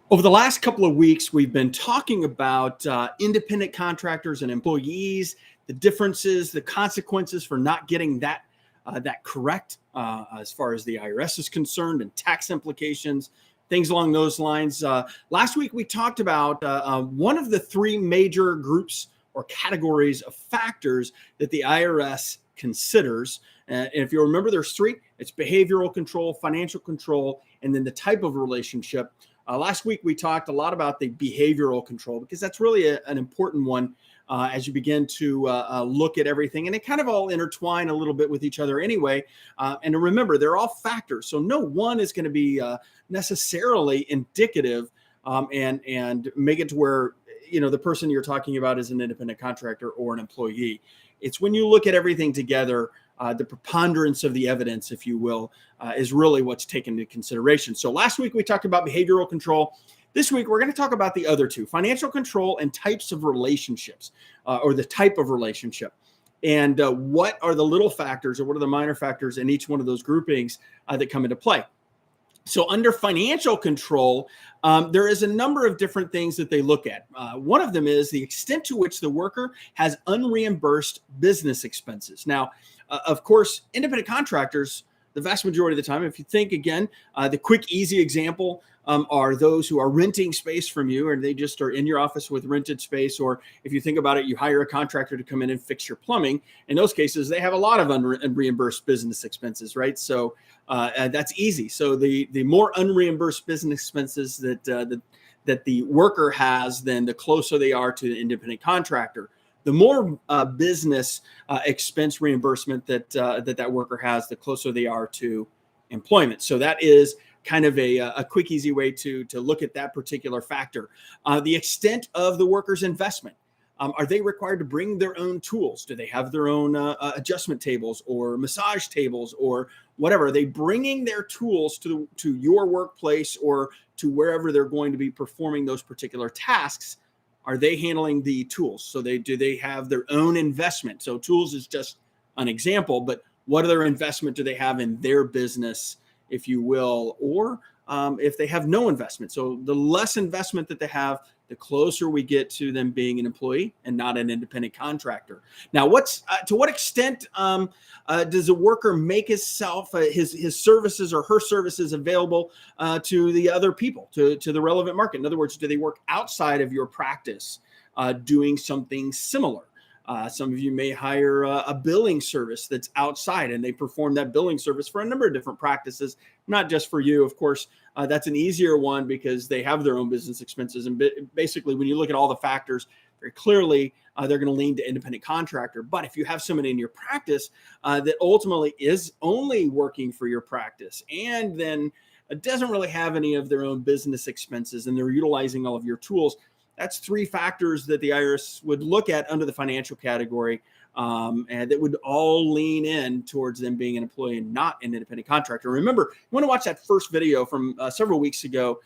Over the last couple of weeks, we've been talking about independent contractors and employees, the differences, the consequences for not getting that correct as far as the IRS is concerned, and tax implications, things along those lines. Last week, we talked about one of the three major groups or categories of factors that the IRS considers. And if you remember, there's three. It's behavioral control, financial control, and then the type of relationship. Last week, we talked a lot about the behavioral control because that's really an important one as you begin to look at everything. And it kind of all intertwine a little bit with each other anyway. And to remember, they're all factors. So no one is going to be necessarily indicative and make it to where, the person you're talking about is an independent contractor or an employee. It's when you look at everything together, the preponderance of the evidence, if you will, is really what's taken into consideration. So last week we talked about behavioral control. This week we're going to talk about the other two, financial control and types of relationships, or the type of relationship. And what are the little factors or what are the minor factors in each one of those groupings that come into play? So under financial control, there is a number of different things that they look at. One of them is the extent to which the worker has unreimbursed business expenses. Now, of course, independent contractors, the vast majority of the time, if you think again, the quick, easy example are those who are renting space from you, and they just are in your office with rented space. Or if you think about it, you hire a contractor to come in and fix your plumbing. In those cases, they have a lot of unreimbursed business expenses, right? So that's easy. So the more unreimbursed business expenses that the worker has, then the closer they are to the independent contractor. The more business expense reimbursement that worker has, the closer they are to employment. So that is kind of a quick, easy way to look at that particular factor. The extent of the worker's investment. Are they required to bring their own tools? Do they have their own adjustment tables or massage tables or whatever? Are they bringing their tools to your workplace or to wherever they're going to be performing those particular tasks? Are they handling the tools? So do they have their own investment? So tools is just an example, but what other investment do they have in their business, if you will, or if they have no investment? So the less investment that they have, the closer we get to them being an employee and not an independent contractor. Now, to what extent does a worker make his services or her services available to the other people, to the relevant market? In other words, do they work outside of your practice doing something similar? Some of you may hire a billing service that's outside, and they perform that billing service for a number of different practices, not just for you. Of course, that's an easier one because they have their own business expenses. And basically, when you look at all the factors, very clearly, they're going to lean to independent contractor. But if you have someone in your practice that ultimately is only working for your practice and then doesn't really have any of their own business expenses and they're utilizing all of your tools, that's three factors that the IRS would look at under the financial category, and that would all lean in towards them being an employee and not an independent contractor. Remember, you want to watch that first video from several weeks ago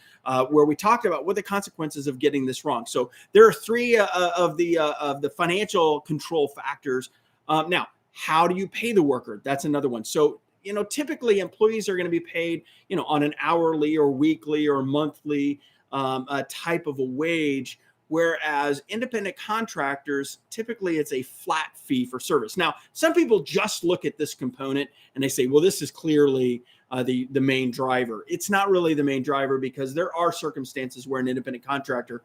where we talked about what the consequences of getting this wrong. So there are three of the financial control factors. Now, how do you pay the worker? That's another one. So typically employees are going to be paid, on an hourly or weekly or monthly a type of a wage, whereas independent contractors, typically it's a flat fee for service. Now, some people just look at this component and they say, well, this is clearly the main driver. It's not really the main driver because there are circumstances where an independent contractor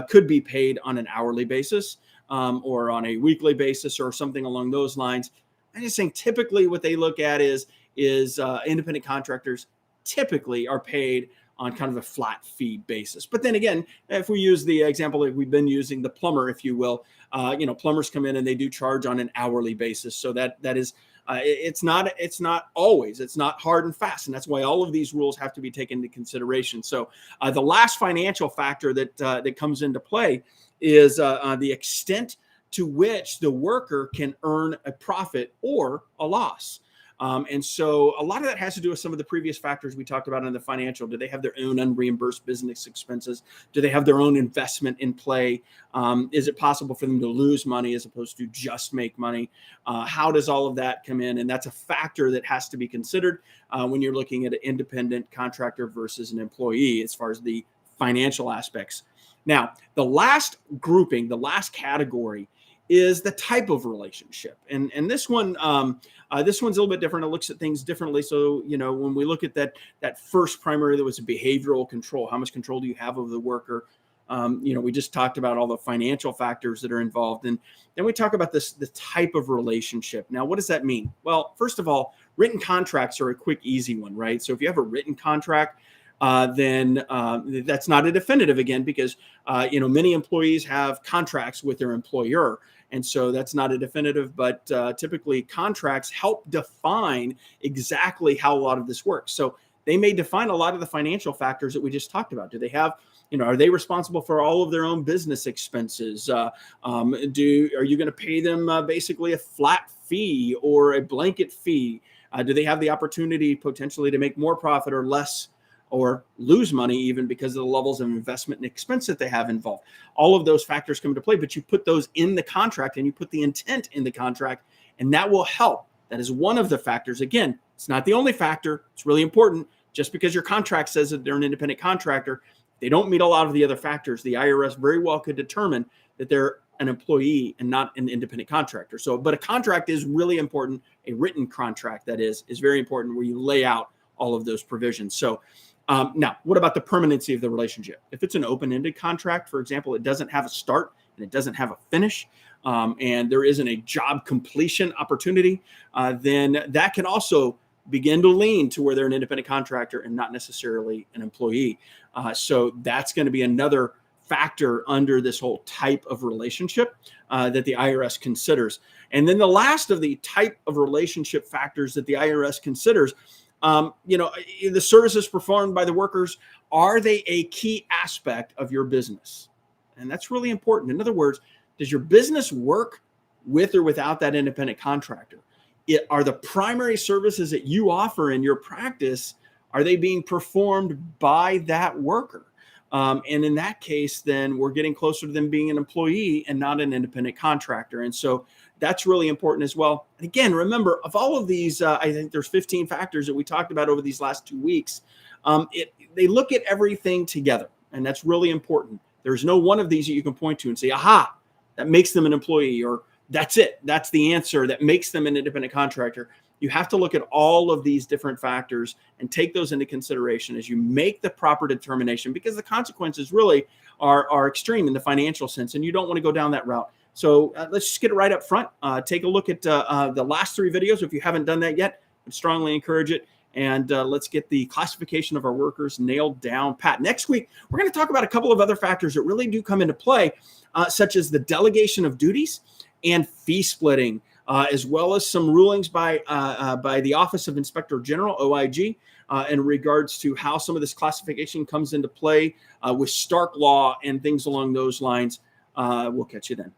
could be paid on an hourly basis or on a weekly basis or something along those lines. I'm just saying typically what they look at is independent contractors typically are paid on kind of a flat fee basis. But then again, if we use the example that we've been using, the plumber, if you will, plumbers come in and they do charge on an hourly basis. So that is, it's not always, it's not hard and fast. And that's why all of these rules have to be taken into consideration. So the last financial factor that comes into play is the extent to which the worker can earn a profit or a loss. And so a lot of that has to do with some of the previous factors we talked about in the financial. Do they have their own unreimbursed business expenses? Do they have their own investment in play? Is it possible for them to lose money as opposed to just make money? How does all of that come in? And that's a factor that has to be considered when you're looking at an independent contractor versus an employee as far as the financial aspects. Now, the last grouping, the last category is the type of relationship. And this one, this one's a little bit different. It looks at things differently. So, when we look at that first primary, that was a behavioral control. How much control do you have over the worker? We just talked about all the financial factors that are involved. And then we talk about the type of relationship. Now, what does that mean? Well, first of all, written contracts are a quick, easy one, right? So if you have a written contract, then that's not a definitive, again, because, many employees have contracts with their employer. And so that's not a definitive, but typically contracts help define exactly how a lot of this works. So they may define a lot of the financial factors that we just talked about. Do they have, are they responsible for all of their own business expenses? Are you going to pay them basically a flat fee or a blanket fee? Do they have the opportunity potentially to make more profit or less, or lose money even because of the levels of investment and expense that they have involved? All of those factors come into play, but you put those in the contract and you put the intent in the contract, and that will help. That is one of the factors. Again, it's not the only factor. It's really important. Just because your contract says that they're an independent contractor, they don't meet a lot of the other factors. The IRS very well could determine that they're an employee and not an independent contractor. So, but a contract is really important. A written contract, that is very important, where you lay out all of those provisions. So, now, what about the permanency of the relationship? If it's an open-ended contract, for example, it doesn't have a start and it doesn't have a finish, and there isn't a job completion opportunity, then that can also begin to lean to where they're an independent contractor and not necessarily an employee. So that's going to be another factor under this whole type of relationship that the IRS considers. And then the last of the type of relationship factors that the IRS considers, the services performed by the workers, are they a key aspect of your business? And that's really important. In other words, does your business work with or without that independent contractor? Are the primary services that you offer in your practice, are they being performed by that worker? And in that case, then we're getting closer to them being an employee and not an independent contractor. And so that's really important as well. And again, remember, of all of these, I think there's 15 factors that we talked about over these last 2 weeks. They look at everything together, and that's really important. There's no one of these that you can point to and say, aha, that makes them an employee, or that's it. That's the answer that makes them an independent contractor. You have to look at all of these different factors and take those into consideration as you make the proper determination, because the consequences really are extreme in the financial sense, and you don't want to go down that route. So let's just get it right up front. Take a look at the last 3 videos. If you haven't done that yet, I'd strongly encourage it. And let's get the classification of our workers nailed down pat. Next week, we're going to talk about a couple of other factors that really do come into play, such as the delegation of duties and fee splitting, as well as some rulings by the Office of Inspector General, OIG, in regards to how some of this classification comes into play with Stark Law and things along those lines. We'll catch you then.